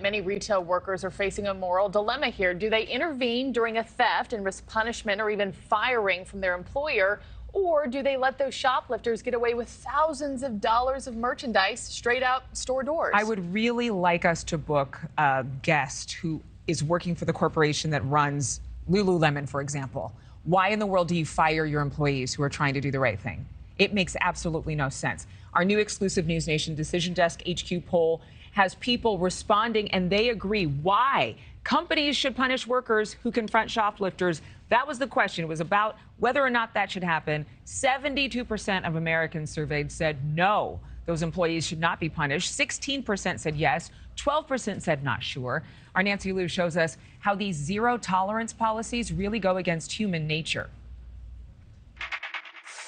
many retail workers are facing a moral dilemma here. Do they intervene during a theft and risk punishment or even firing from their employer? Or do they let those shoplifters get away with thousands of dollars of merchandise straight out store doors? I would really like us to book a guest who is working for the corporation that runs Lululemon, for example. Why in the world do you fire your employees who are trying to do the right thing? It makes absolutely no sense. Our new exclusive NewsNation Decision Desk HQ poll has people responding, and they agree why companies should punish workers who confront shoplifters. That was the question. It was about whether or not that should happen. 72% of Americans surveyed said no, those employees should not be punished. 16% said yes. 12% said not sure. Our Nancy Liu shows us how these zero tolerance policies really go against human nature.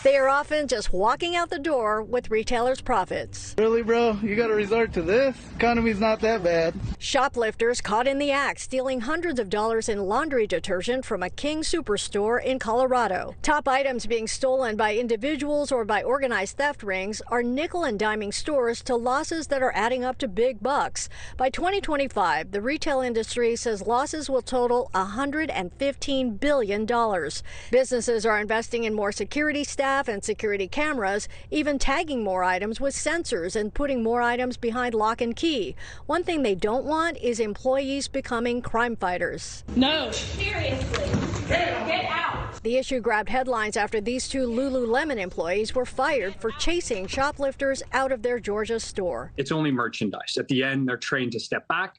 They are often just walking out the door with retailers' profits. Really, bro? You got to resort to this? Economy's not that bad. Shoplifters caught in the act stealing hundreds of dollars in laundry detergent from a King Superstore in Colorado. Top items being stolen by individuals or by organized theft rings are nickel and diming stores to losses that are adding up to big bucks. By 2025, the retail industry says losses will total $115 billion. Businesses are investing in more security staff and security cameras, even tagging more items with sensors and putting more items behind lock and key. One thing they don't want is employees becoming crime fighters. No, seriously, get out. The issue grabbed headlines after these two Lululemon employees were fired for chasing shoplifters out of their Georgia store. It's only merchandise. At the end, they're trained to step back,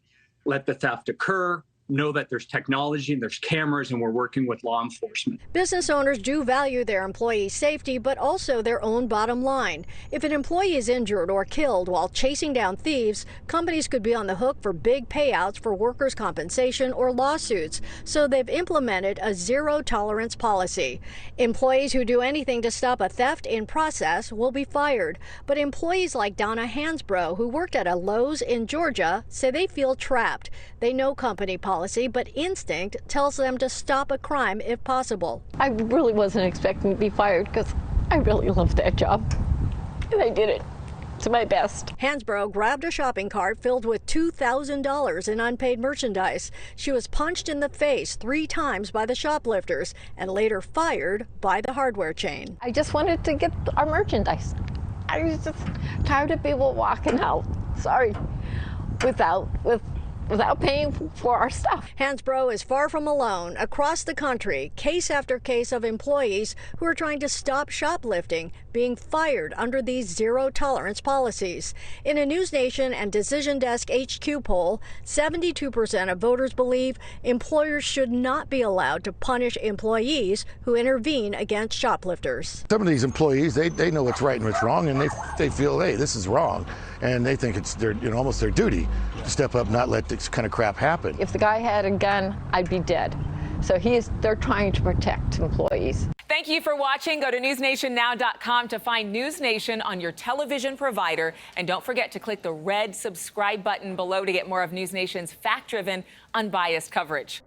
let the theft occur, know that there's technology and there's cameras, and we're working with law enforcement. Business owners do value their employees' safety, but also their own bottom line. If an employee is injured or killed while chasing down thieves, companies could be on the hook for big payouts for workers' compensation or lawsuits. So they've implemented a zero tolerance policy. Employees who do anything to stop a theft in process will be fired. But employees like Donna Hansbrough, who worked at a Lowe's in Georgia, say they feel trapped. They know company policy, but instinct tells them to stop a crime if possible. I really wasn't expecting to be fired because I really loved that job, and I did it to my best. Hansbrough grabbed a shopping cart filled with $2,000 in unpaid merchandise. She was punched in the face 3 times by the shoplifters and later fired by the hardware chain. I just wanted to get our merchandise. I was just tired of people walking out, without paying for our stuff. Hansbrough is far from alone. Across the country, case after case of employees who are trying to stop shoplifting being fired under these zero tolerance policies. In a NewsNation and Decision Desk HQ poll, 72% of voters believe employers should not be allowed to punish employees who intervene against shoplifters. Some of these employees, they know what's right and what's wrong, and they feel, hey, this is wrong, and they think it's their, almost their duty to step up, not let this kind of crap happen. If the guy had a gun, I'd be dead. So they're trying to protect employees. Thank you for watching. Go to newsnationnow.com to find NewsNation on your television provider. And don't forget to click the red subscribe button below to get more of NewsNation's fact-driven, unbiased coverage.